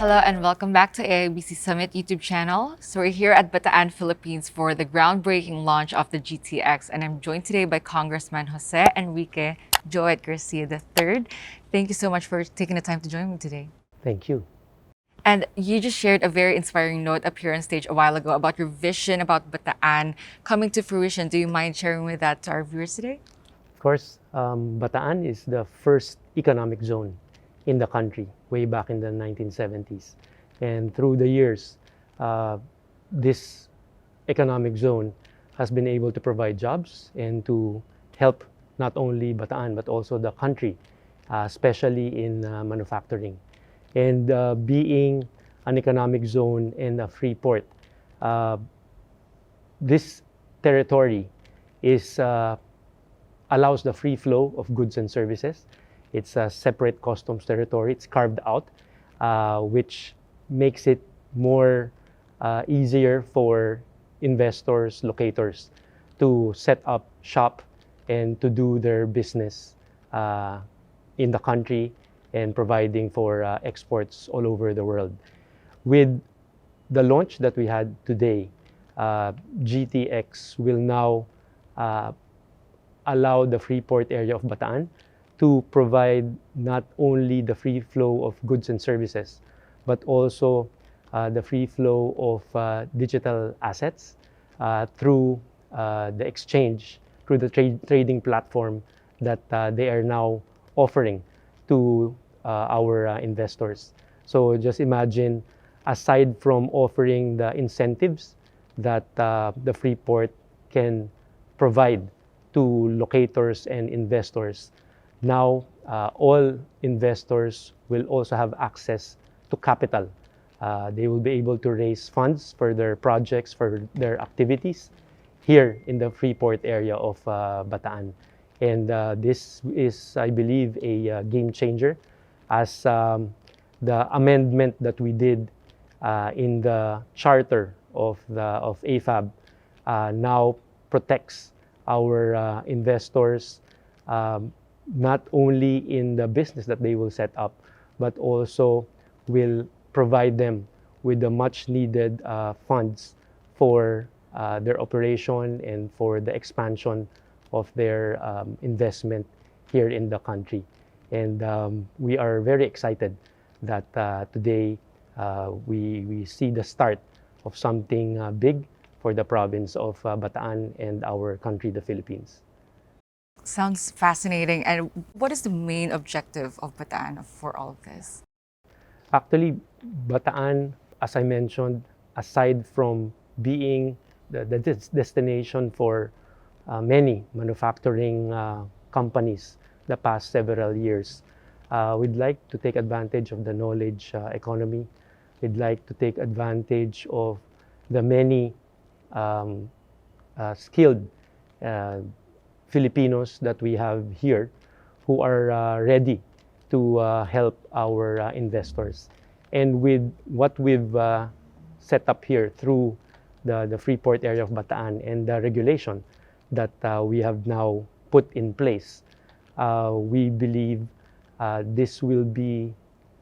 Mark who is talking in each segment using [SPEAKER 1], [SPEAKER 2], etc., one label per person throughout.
[SPEAKER 1] Hello and welcome back to AIBC Summit YouTube channel. So we're here at Bataan, Philippines for the groundbreaking launch of the GTX, and I'm joined today by Congressman Jose Enrique Joet Garcia III. Thank you so much for taking the time to join me today.
[SPEAKER 2] Thank you.
[SPEAKER 1] And you just shared a very inspiring note up here on stage a while ago about your vision about Bataan coming to fruition. Do you mind sharing with that to our viewers today?
[SPEAKER 2] Of course, Bataan is the first economic zone in the country way back in the 1970s. And through the years, this economic zone has been able to provide jobs and to help not only Bataan but also the country, especially in manufacturing. And being an economic zone and a free port, this territory is allows the free flow of goods and services. It's a separate customs territory. It's carved out, which makes it more easier for investors, locators to set up shop and to do their business in the country and providing for exports all over the world. With the launch that we had today, GTX will now allow the Freeport area of Bataan to provide not only the free flow of goods and services, but also the free flow of digital assets through the exchange, through the trading platform that they are now offering to our investors. So just imagine, aside from offering the incentives that the Freeport can provide to locators and investors, now all investors will also have access to capital. They will be able to raise funds for their projects, for their activities here in the Freeport area of Bataan. And this is, I believe, a game changer, as the amendment that we did in the charter of AFAB now protects our investors, not only in the business that they will set up, but also will provide them with the much needed funds for their operation and for the expansion of their investment here in the country. And we are very excited that today we see the start of something big for the province of Bataan and our country, the Philippines.
[SPEAKER 1] Sounds fascinating. And what is the main objective of Bataan for all of this?
[SPEAKER 2] Actually, Bataan, as I mentioned, aside from being the destination for many manufacturing companies the past several years, we'd like to take advantage of the knowledge economy. We'd like to take advantage of the many skilled Filipinos that we have here who are ready to help our investors. And with what we've set up here through the Freeport area of Bataan and the regulation that we have now put in place, we believe this will be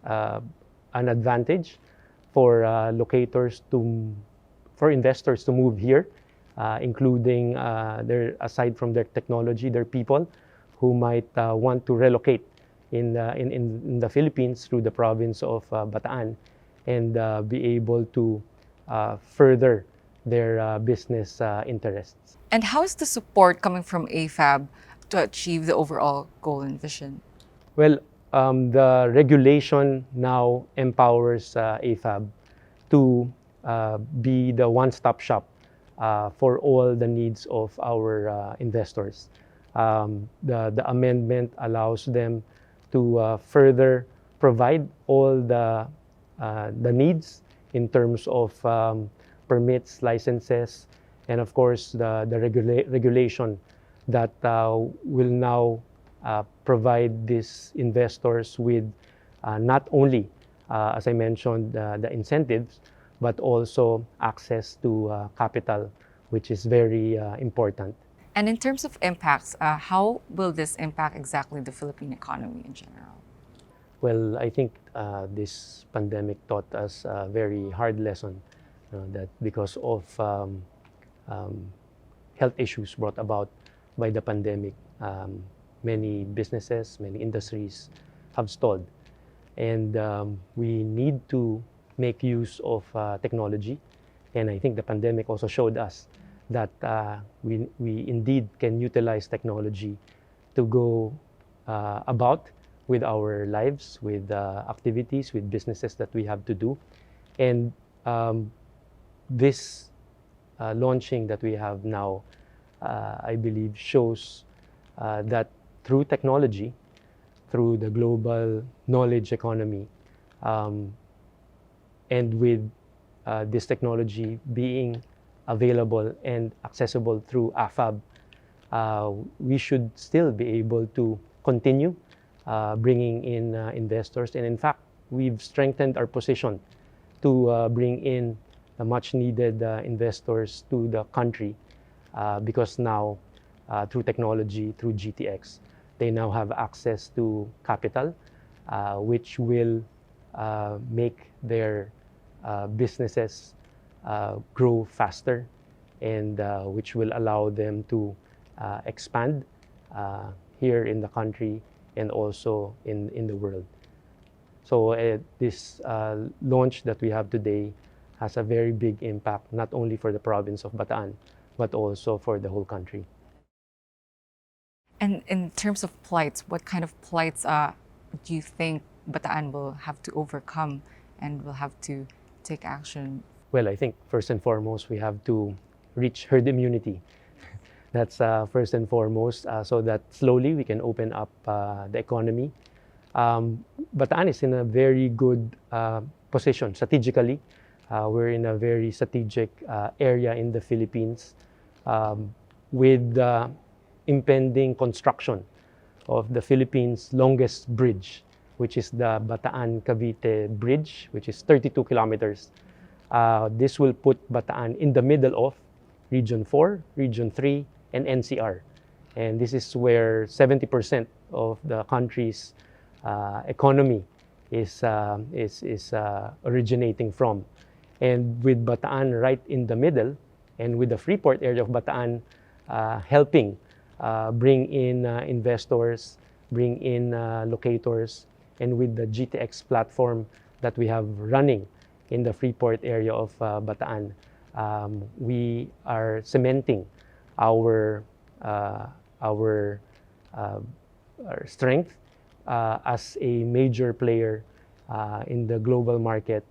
[SPEAKER 2] an advantage for locators for investors to move here, including aside from their technology, their people who might want to relocate in the Philippines through the province of Bataan and be able to further their business interests.
[SPEAKER 1] And how is the support coming from AFAB to achieve the overall goal and vision?
[SPEAKER 2] Well, the regulation now empowers AFAB to be the one-stop shop for all the needs of our investors. The amendment allows them to further provide all the needs in terms of permits, licenses, and of course the regulation that will now provide these investors with not only, as I mentioned, the incentives, but also access to capital, which is very important.
[SPEAKER 1] And in terms of impacts, how will this impact exactly the Philippine economy in general?
[SPEAKER 2] Well, I think this pandemic taught us a very hard lesson, that because of um, health issues brought about by the pandemic, many businesses, many industries have stalled. And we need to make use of technology. And I think the pandemic also showed us that we indeed can utilize technology to go about with our lives, with activities, with businesses that we have to do. And this launching that we have now, I believe, shows that through technology, through the global knowledge economy, and with this technology being available and accessible through AFAB, we should still be able to continue bringing in investors. And in fact, we've strengthened our position to bring in the much needed investors to the country because now, through technology, through GTX, they now have access to capital, which will make their businesses grow faster, and which will allow them to expand here in the country and also in the world. So this launch that we have today has a very big impact, not only for the province of Bataan, but also for the whole country.
[SPEAKER 1] And in terms of plights, what kind of plights do you think Bataan will have to overcome and will have to take action?
[SPEAKER 2] Well, I think first and foremost, we have to reach herd immunity. That's first and foremost, so that slowly we can open up the economy. Bataan is in a very good position strategically. We're in a very strategic area in the Philippines with impending construction of the Philippines' longest bridge, which is the Bataan-Cavite Bridge, which is 32 kilometers. This will put Bataan in the middle of Region 4, Region 3, and NCR. And this is where 70% of the country's economy is originating from. And with Bataan right in the middle, and with the Freeport area of Bataan helping bring in investors, bring in locators, and with the GTX platform that we have running in the Freeport area of Bataan, we are cementing our strength as a major player in the global market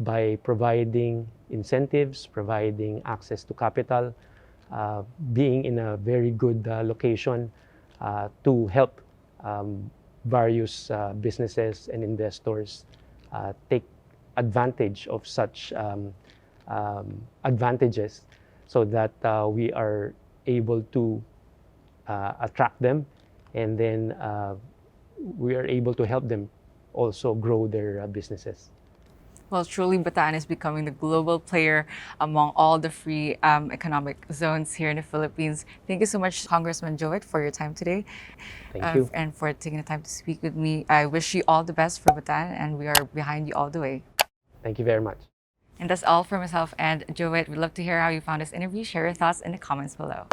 [SPEAKER 2] by providing incentives, providing access to capital, being in a very good location to help various businesses and investors take advantage of such advantages, so that we are able to attract them, and then we are able to help them also grow their businesses.
[SPEAKER 1] Well, truly, Bataan is becoming the global player among all the free economic zones here in the Philippines. Thank you so much, Congressman Joet, for your time today.
[SPEAKER 2] Thank you.
[SPEAKER 1] And for taking the time to speak with me. I wish you all the best for Bataan, and we are behind you all the way.
[SPEAKER 2] Thank you very much.
[SPEAKER 1] And that's all for myself and Joet. We'd love to hear how you found this interview. Share your thoughts in the comments below.